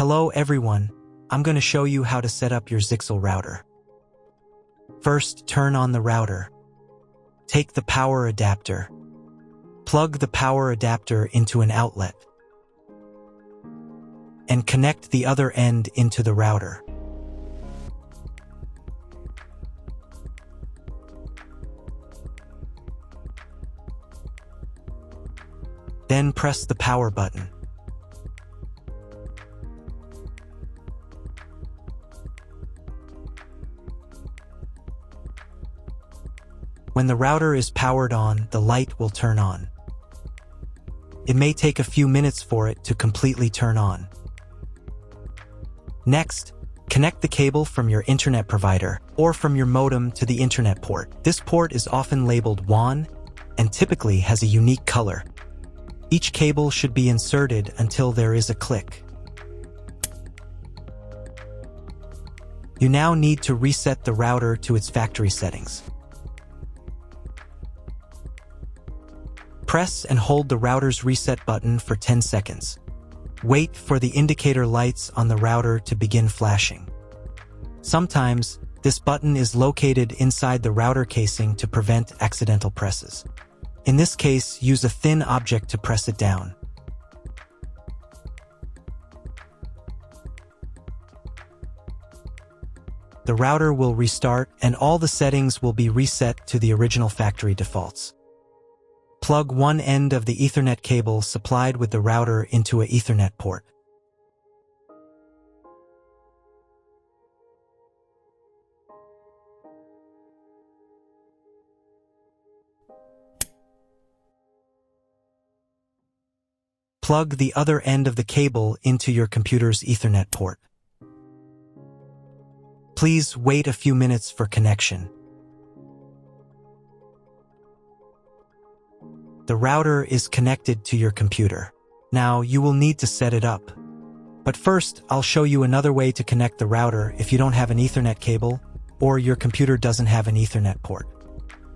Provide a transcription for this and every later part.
Hello everyone, I'm going to show you how to set up your Zyxel router. First, turn on the router. Take the power adapter. Plug the power adapter into an outlet. And connect the other end into the router. Then press the power button. When the router is powered on, the light will turn on. It may take a few minutes for it to completely turn on. Next, connect the cable from your internet provider or from your modem to the internet port. This port is often labeled WAN and typically has a unique color. Each cable should be inserted until there is a click. You now need to reset the router to its factory settings. Press and hold the router's reset button for 10 seconds. Wait for the indicator lights on the router to begin flashing. Sometimes, this button is located inside the router casing to prevent accidental presses. In this case, use a thin object to press it down. The router will restart and all the settings will be reset to the original factory defaults. Plug one end of the Ethernet cable supplied with the router into an Ethernet port. Plug the other end of the cable into your computer's Ethernet port. Please wait a few minutes for connection. The router is connected to your computer. Now you will need to set it up. But first, I'll show you another way to connect the router if you don't have an Ethernet cable or your computer doesn't have an Ethernet port.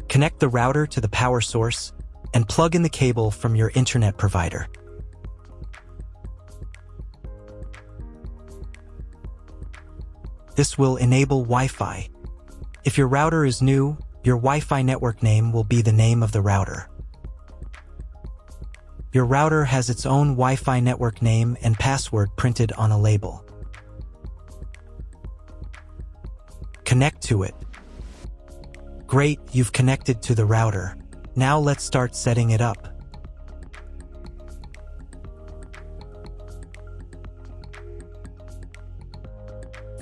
Connect the router to the power source and plug in the cable from your internet provider. This will enable Wi-Fi. If your router is new, your Wi-Fi network name will be the name of the router. Your router has its own Wi-Fi network name and password printed on a label. Connect to it. Great, you've connected to the router. Now let's start setting it up.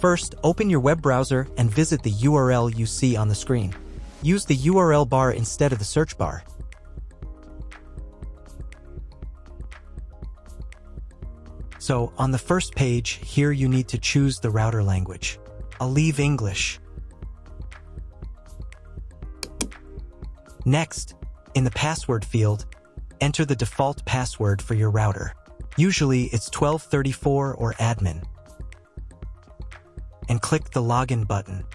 First, open your web browser and visit the URL you see on the screen. Use the URL bar instead of the search bar. So, on the first page, here you need to choose the router language. I'll leave English. Next, in the password field, enter the default password for your router. Usually, it's 1234 or admin. And click the login button.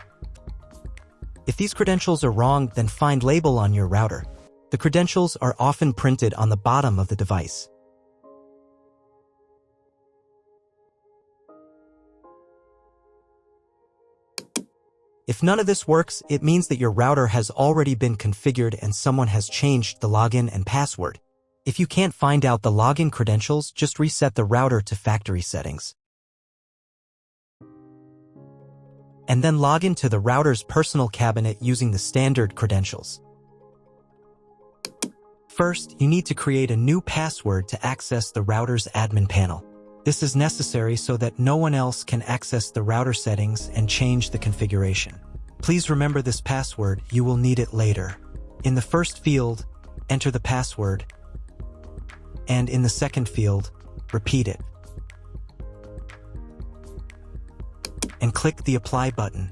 If these credentials are wrong, then find label on your router. The credentials are often printed on the bottom of the device. If none of this works, it means that your router has already been configured and someone has changed the login and password. If you can't find out the login credentials, just reset the router to factory settings. And then log into the router's personal cabinet using the standard credentials. First, you need to create a new password to access the router's admin panel. This is necessary so that no one else can access the router settings and change the configuration. Please remember this password, you will need it later. In the first field, enter the password, and in the second field, repeat it. And click the Apply button.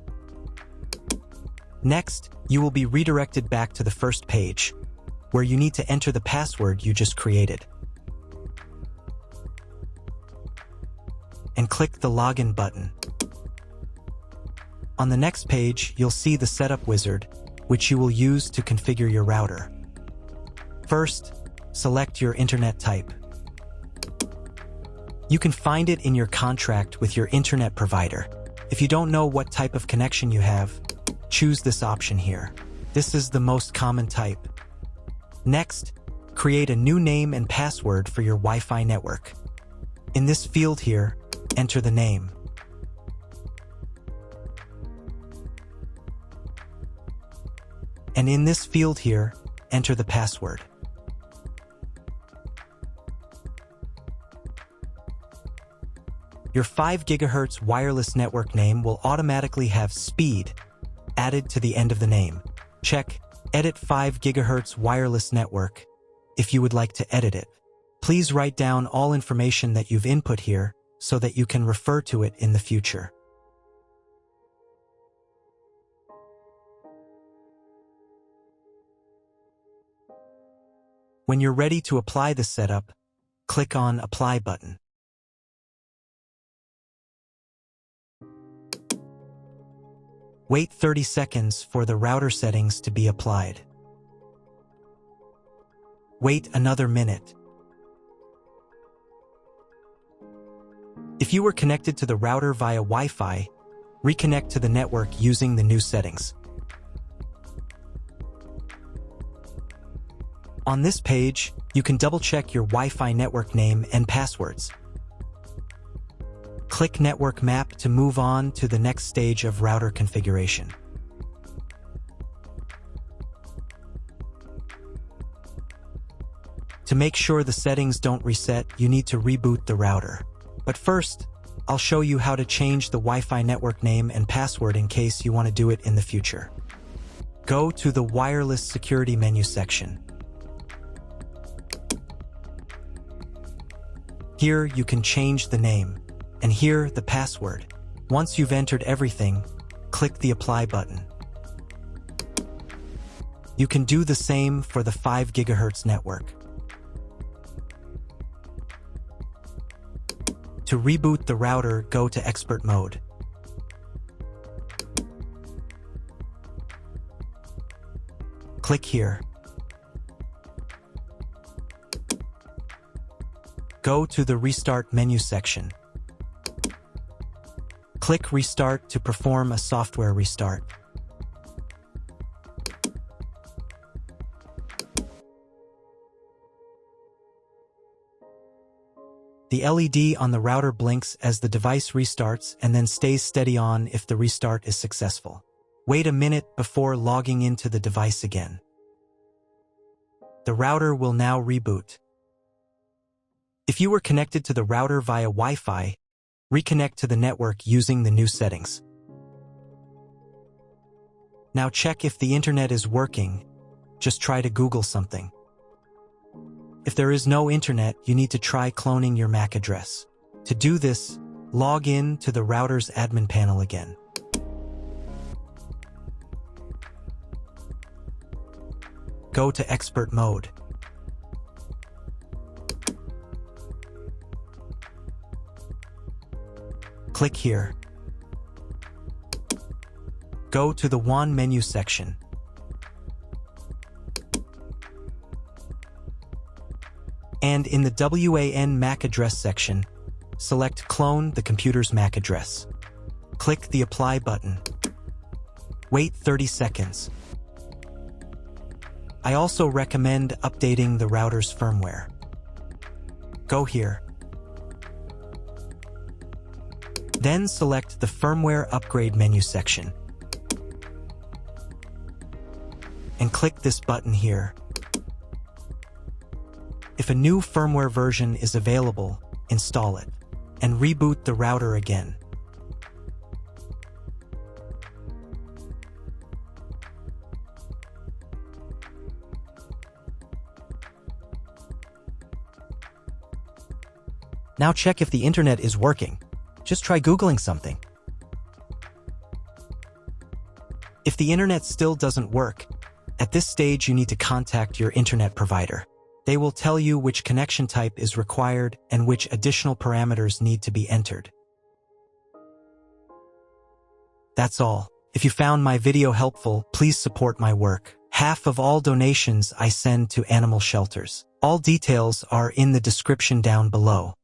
Next, you will be redirected back to the first page, where you need to enter the password you just created. And click the Login button. On the next page, you'll see the Setup wizard, which you will use to configure your router. First, select your internet type. You can find it in your contract with your internet provider. If you don't know what type of connection you have, choose this option here. This is the most common type. Next, create a new name and password for your Wi-Fi network. In this field here, enter the name. And in this field here, enter the password. Your 5 GHz wireless network name will automatically have speed added to the end of the name. Check Edit 5 GHz wireless network if you would like to edit it. Please write down all information that you've input here so that you can refer to it in the future. When you're ready to apply the setup, click on Apply button. Wait 30 seconds for the router settings to be applied. Wait another minute. If you were connected to the router via Wi-Fi, reconnect to the network using the new settings. On this page, you can double-check your Wi-Fi network name and passwords. Click Network Map to move on to the next stage of router configuration. To make sure the settings don't reset, you need to reboot the router. But first, I'll show you how to change the Wi-Fi network name and password in case you want to do it in the future. Go to the Wireless Security menu section. Here you can change the name, and here the password. Once you've entered everything, click the Apply button. You can do the same for the 5 GHz network. To reboot the router, go to Expert Mode. Click here. Go to the Restart menu section. Click Restart to perform a software restart. The LED on the router blinks as the device restarts and then stays steady on if the restart is successful. Wait a minute before logging into the device again. The router will now reboot. If you were connected to the router via Wi-Fi, reconnect to the network using the new settings. Now check if the internet is working. Just try to Google something. If there is no internet, you need to try cloning your MAC address. To do this, log in to the router's admin panel again. Go to Expert Mode. Click here. Go to the WAN menu section. And in the WAN MAC address section, select Clone the computer's MAC address. Click the Apply button. Wait 30 seconds. I also recommend updating the router's firmware. Go here. Then select the Firmware Upgrade menu section. And click this button here. If a new firmware version is available, install it, and reboot the router again. Now check if the internet is working. Just try Googling something. If the internet still doesn't work, at this stage you need to contact your internet provider. They will tell you which connection type is required and which additional parameters need to be entered. That's all. If you found my video helpful, please support my work. Half of all donations I send to animal shelters. All details are in the description down below.